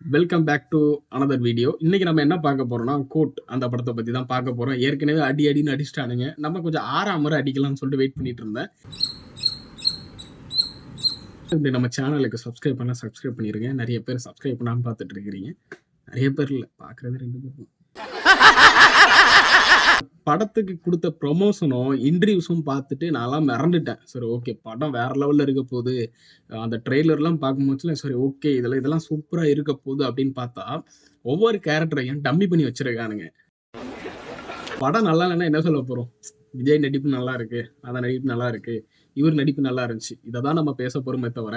Welcome back to another video. இன்னைக்கு நம்ம என்ன பார்க்க போறோம்னா, கோட் அந்த படத்தை பத்தி தான் பார்க்க போறோம். ஏற்கனவே அடின்னு அடிச்சிட்டானுங்க. நம்ம கொஞ்சம் முறை அடிக்கலாம்னு சொல்லிட்டு வெயிட் பண்ணிட்டு இருந்தேன். இப்படி நம்ம சேனலுக்கு சப்ஸ்கிரைப் பண்ணிருங்க. நிறைய பேர் சப்ஸ்கிரைப் பண்ணாம பார்த்துட்டு இருக்கிறீங்க. நிறைய பேர் இல்லை, பார்க்கறது 2 பேர். படத்துக்கு கொடுத்த ப்ரொமோஷனும் இன்டர்வியூஸும் பார்த்துட்டு நான்லாம் மிரண்டுட்டேன். சரி, ஓகே, படம் வேற லெவல்ல இருக்க போகுது. அந்த ட்ரெய்லர்லாம் பார்க்கும்போது சரி, ஓகே, இதெல்லாம் சூப்பரா இருக்க போகுது அப்படின்னு பார்த்தா, ஒவ்வொரு கேரக்டரையும் டம்மி பண்ணி வச்சிருக்கானுங்க. படம் நல்லா இல்லைன்னா என்ன சொல்ல போறோம்? விஜய் நடிப்பு நல்லா இருக்கு, அதான் நடிப்பு நல்லா இருக்கு, இவர் நடிப்பு நல்லா இருந்துச்சு, இதை தான் நம்ம பேச போறோமே தவிர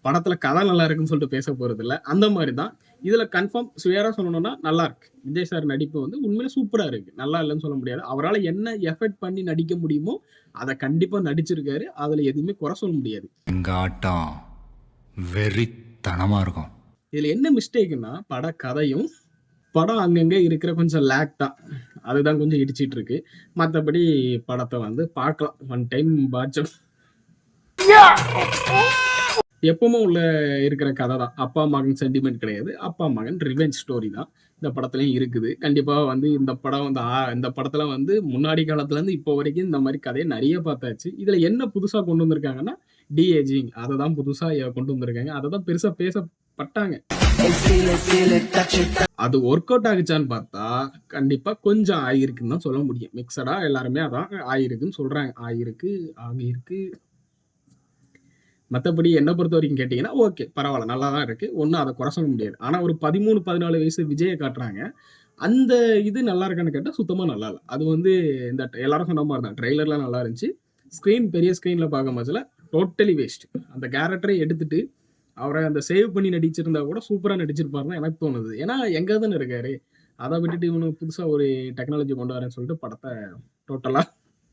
படத்துல கதை நல்லா இருக்குன்னு சொல்லிட்டு பேச போறது இல்லை. அந்த மாதிரி தான் இதுல கன்ஃபார்ம் சுயரா சொல்லணும்னா நல்லா இருக்கு. விஜய் சார் நடிப்பு வந்து உண்மையிலே சூப்பரா இருக்கு. நல்லா இல்லைன்னு சொல்ல முடியாது. அவரால் என்ன எஃபெக்ட் பண்ணி நடிக்க முடியுமோ அதை கண்டிப்பா நடிச்சிருக்காரு. அதுல எதுவுமே குறை சொல்ல முடியாது. எங்க ஆட்டம் வெறித்தனமா இருக்கும். இதுல என்ன மிஸ்டேக்னா, பட கதையும் படம் அங்கங்கே இருக்கிற கொஞ்சம் லேக் தான். அதுதான் கொஞ்சம் இடிச்சிட்டு இருக்கு. மற்றபடி படத்தை வந்து பார்க்கலாம். One time watch. எப்பவுமே உள்ள இருக்கிற கதை தான். அப்பா மகன் சென்டிமெண்ட் கிடையாது. அப்பா மகன் ரிவெஞ்ச் ஸ்டோரி தான் இந்த படத்துலயும் இருக்குது. கண்டிப்பா வந்து இந்த படம் வந்து இந்த படத்துல வந்து முன்னாடி காலத்துல இருந்து இப்போ வரைக்கும் இந்த மாதிரி கதையை நிறைய பார்த்தாச்சு. இதுல என்ன புதுசா கொண்டு வந்திருக்காங்கன்னா, டிஏஜிங் அதை தான் புதுசா கொண்டு வந்திருக்காங்க. அதை தான் பெருசா பேசப்பட்டாங்க. அது ஒர்க் அவுட் ஆகுச்சான்னு பார்த்தா கண்டிப்பா கொஞ்சம் ஆகிருக்குன்னு தான் சொல்ல முடியும். மிக்சடா எல்லாருமே அதான் ஆகிருக்குன்னு சொல்றாங்க. ஆகியிருக்கு. மற்றபடி என்ன பொறுத்த வரைக்கும் கேட்டிங்கன்னா, ஓகே, பரவாயில்ல, நல்லா தான் இருக்கு. ஒன்றும் அதை குறை சொல்ல முடியாது. ஆனால் ஒரு 13, 14 வயசு விஜயை காட்டுறாங்க. அந்த இது நல்லா இருக்கான்னு கேட்டால் சுத்தமாக நல்லா இல்லை. அது வந்து இந்த எல்லாரும் சொன்ன மாதிரி தான். ட்ரெய்லர்லாம் நல்லா இருந்துச்சு. பெரிய ஸ்க்ரீனில் பார்க்கும் போதுல டோட்டலி வேஸ்ட். அந்த கேரக்டரை எடுத்துட்டு அவரை அந்த சேவ் பண்ணி நடிச்சிருந்தா கூட சூப்பராக நடிச்சிருப்பாருன்னு எனக்கு தோணுது. ஏன்னா எங்கே தானே இருக்காரு. அதை விட்டுட்டு இவனுக்கு புதுசாக ஒரு டெக்னாலஜி கொண்டு வரேன்னு சொல்லிட்டு படத்தை டோட்டலாக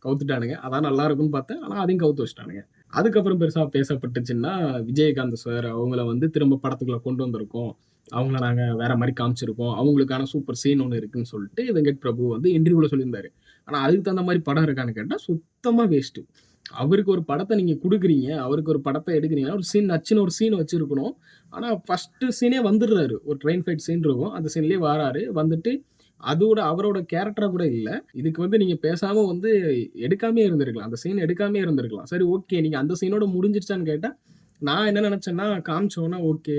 கவுத்துட்டானுங்க. அதான் நல்லா இருக்கும்னு பார்த்தேன். ஆனால் அதையும் கவுத்து வச்சுட்டானுங்க. அதுக்கப்புறம் பெருசாக பேசப்பட்டுச்சுன்னா, விஜயகாந்த் சார் அவங்கள வந்து திரும்ப படத்துக்குள்ள கொண்டு வந்திருக்கோம். அவங்கள நாங்கள் வேற மாதிரி காமிச்சிருக்கோம். அவங்களுக்கான சூப்பர் சீன் ஒன்று இருக்குன்னு சொல்லிட்டு வெங்கட் பிரபு வந்து இன்டர்வியூல சொல்லியிருந்தாரு. ஆனால் அதுக்கு தகுந்த மாதிரி படம் இருக்கான்னு கேட்டால் சுத்தமாக வேஸ்ட்டு. அவருக்கு ஒரு படத்தை நீங்க குடுக்குறீங்க. அவருக்கு ஒரு படத்தை எடுக்குறீங்கன்னா, ஒரு சீன் நச்சுன்னு ஒரு சீன் வச்சிருக்கணும். ஆனா ஃபர்ஸ்ட் சீனே வந்துடுறாரு. ஒரு ட்ரெயின் ஃபைட் சீன் இருக்கும். அந்த சீன்லயே வாராரு. வந்துட்டு அதோட அவரோட கேரக்டரா கூட இல்ல. இதுக்கு வந்து நீங்க பேசாம வந்து எடுக்காமயே இருந்திருக்கலாம். அந்த சீன் எடுக்காமயே இருந்திருக்கலாம். சரி, ஓகே, நீங்க அந்த சீனோட முடிஞ்சிருச்சான்னு கேட்டா, நான் என்ன நெனச்சேன்னா, காமிச்சோன ஓகே,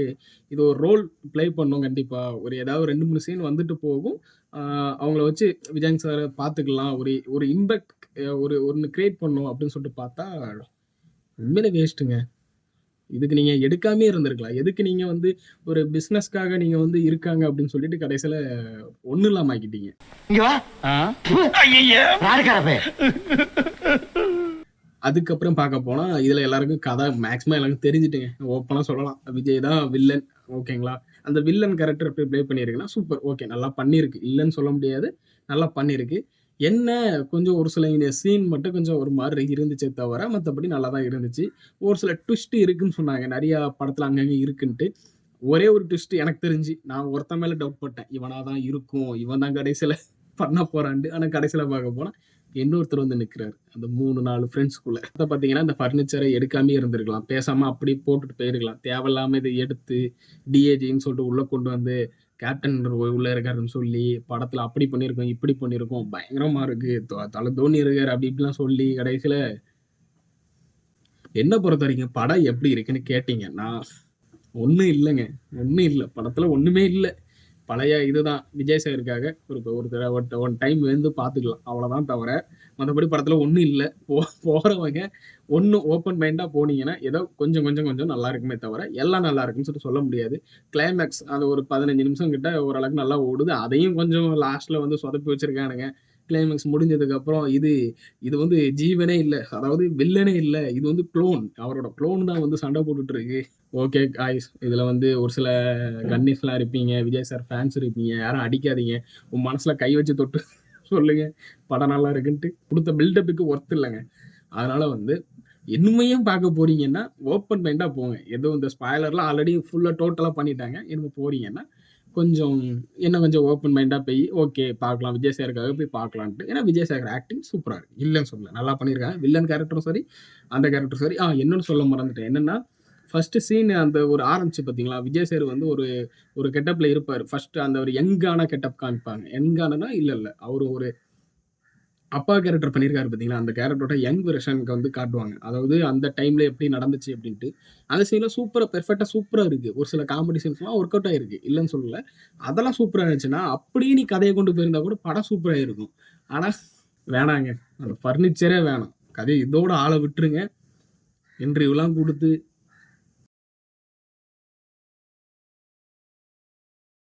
இது ஒரு ரோல் ப்ளே பண்ணும் கண்டிப்பா. ஒரு ஏதாவது 2, 3 சீன் வந்துட்டு போகும். அவங்கள வச்சு விஜயன் சார பார்த்துக்கலாம். ஒரு ஒரு இம்பேக்ட் ஒண்ணு கிரியேட் பண்ணும் அப்படின்னு சொல்லிட்டு பார்த்தா, உண்மையிலே வேஸ்ட்டுங்க. இதுக்கு நீங்க எடுக்காமயே இருந்திருக்கலாம். எதுக்கு நீங்க வந்து ஒரு பிசினஸ்க்காக நீங்க வந்து இருக்காங்க அப்படின்னு சொல்லிட்டு கடைசியில ஒண்ணும் இல்லாம ஆக்கிட்டீங்க. அதுக்கப்புறம் பார்க்க போனா, இதுல எல்லாருக்கும் கதை மேக்ஸிமம் எல்லாருக்கும் தெரிஞ்சுட்டுங்க. ஓப்பனா சொல்லலாம். விஜய் தான் வில்லன். ஓகேங்களா? அந்த வில்லன் கேரக்டர் எப்படி ப்ளே பண்ணியிருக்குன்னா, சூப்பர். ஓகே, நல்லா பண்ணியிருக்கு. இல்லன்னு சொல்ல முடியாது. நல்லா பண்ணியிருக்கு. என்ன கொஞ்சம் ஒரு சில சீன் மட்டும் கொஞ்சம் ஒரு மாதிரி இருந்துச்சே தவிர, மத்தபடி நல்லா தான் இருந்துச்சு. ஒரு சில ட்விஸ்ட் இருக்குன்னு சொன்னாங்க. நெறையா படத்துல அங்கங்க இருக்குன்ட்டு. ஒரே ஒரு ட்விஸ்ட் எனக்கு தெரிஞ்சு, நான் ஒருத்தன் மேல டவுட் பட்டேன். இவனா தான் இருக்கும். இவன் தான் கடைசியில பண்ண போறான்ட்டு. ஆனா கடைசியில பார்க்க போனா, இன்னொருத்தர் வந்து நிக்கிறாரு. அந்த 3, 4 ஃப்ரெண்ட்ஸ்குள்ள. அத பார்த்தீங்கன்னா, இந்த ஃபர்னிச்சர எடுக்காமயே இருந்திருக்கலாம். பேசாம அப்படியே போட்டுட்டு போயிருக்கலாம். தேவையில்லாம இத எடுத்து டிஏஜின்னு சொல்லிட்டு உள்ள கொண்டு வந்து கேப்டன் உள்ள இருக்காருன்னு சொல்லி, படத்துல அப்படி பண்ணியிருக்கோம், இப்படி பண்ணியிருக்கோம், பயங்கரமா இருக்கு. தல தோனி இருக்காரு, அப்படி இப்படிலாம் சொல்லி கடைசியில என்ன பொறுத்தவரைக்கும் படம் எப்படி இருக்குன்னு கேட்டீங்கன்னா, ஒண்ணும் இல்லங்க. ஒண்ணும் இல்ல. படத்துல ஒண்ணுமே இல்ல. பழைய இதுதான். விஜய் சாருக்காக ஒன் டைம் வந்து பார்த்துக்கலாம். அவ்வளோதான் தவிர, மத்தபடி படத்துல ஒண்ணும் இல்ல. போறவங்க ஒண்ணும் ஓப்பன் மைண்டா போனீங்கன்னா, ஏதோ கொஞ்சம் கொஞ்சம் கொஞ்சம் நல்லா இருக்குமே தவிர, எல்லாம் நல்லா இருக்குன்னு சொல்ல முடியாது. கிளைமேக்ஸ் அது ஒரு 15 நிமிஷம் கிட்ட ஓரளவுக்கு நல்லா ஓடுது. அதையும் கொஞ்சம் லாஸ்ட்ல வந்து சொதப்பி வச்சிருக்கானுங்க. கிளைமேக்ஸ் முடிஞ்சதுக்கப்புறம் இது வந்து ஜீவனே இல்ல. அதாவது வில்லனே இல்ல. இது வந்து குளோன். அவரோட குளோன் தான் வந்து சண்டை போட்டுட்டு இருக்கு. ஓகே காய்ஸ், இதுல வந்து ஒரு சில கன்னிஸ்லாம் இருப்பீங்க. விஜய் சார் ஃபேன்ஸ் இருப்பீங்க. யாரும் அடிக்காதீங்க. உன் மனசுல கை வச்சு தொட்டு சொல்லுங்க. படம் நல்லா இருக்குன்ட்டு. குடுத்த பில்டப்புக்கு ஒர்த் இல்லங்க. அதனால வந்து இனிமையும் பார்க்க போறீங்கன்னா, ஓப்பன் மைண்டா போங்க. எதுவும் இந்த ஸ்பாய்லர்லாம் ஆல்ரெடி ஃபுல்லா டோட்டலா பண்ணிட்டாங்க. இனிமே போறீங்கன்னா, கொஞ்சம் இன்னும் கொஞ்சம் ஓப்பன் மைண்டா போய் ஓகே பார்க்கலாம். விஜய் சாருக்காக போய் பார்க்கலான்ட்டு. ஏன்னா விஜய் சார் ஆக்டிங் சூப்பரா இருக்கு. இல்லன்னு சொல்லல. நல்லா பண்ணியிருக்காங்க. வில்லன் கேரக்டரும் சரி, அந்த கேரக்டரும் சரி. இன்னொன்னு சொல்ல மறந்துட்டேன். என்னன்னா, ஃபர்ஸ்ட் சீன் அந்த ஒரு ஆரம்பிச்சு பார்த்தீங்களா? விஜய் சார் வந்து ஒரு ஒரு கெட்டப்ல இருப்பாரு. ஃபர்ஸ்ட் அந்த ஒரு யங்கான கெட்டப் காமிப்பாங்க. யங்கானனா இல்ல. அவரு ஒரு அப்பா கேரக்டர் பண்ணியிருக்காரு பார்த்தீங்களா? அந்த கேரக்டரோட யங் வெர்ஷனுக்கு வந்து காட்டுவாங்க. அதாவது அந்த டைம்ல எப்படி நடந்துச்சு அப்படின்ட்டு. அந்த சீன்ல சூப்பரா பெர்ஃபெக்ட்டா சூப்பரா இருக்கு. ஒரு சில காமெடி சீன்ஸ்லாம் ஒர்க் அவுட் ஆயிருக்கு. இல்லன்னு சொல்லல. அதெல்லாம் சூப்பரா இருந்துச்சுன்னா, அப்படியே நீ கதைய கொண்டு போயிருந்தா கூட படம் சூப்பரா இருக்கும். ஆனா வேணாங்க. அந்த ஃபர்னிச்சரே வேணாம். கதைய இதோட ஆள விட்டுருங்க. இன்டர்வியூலாம் குடுத்து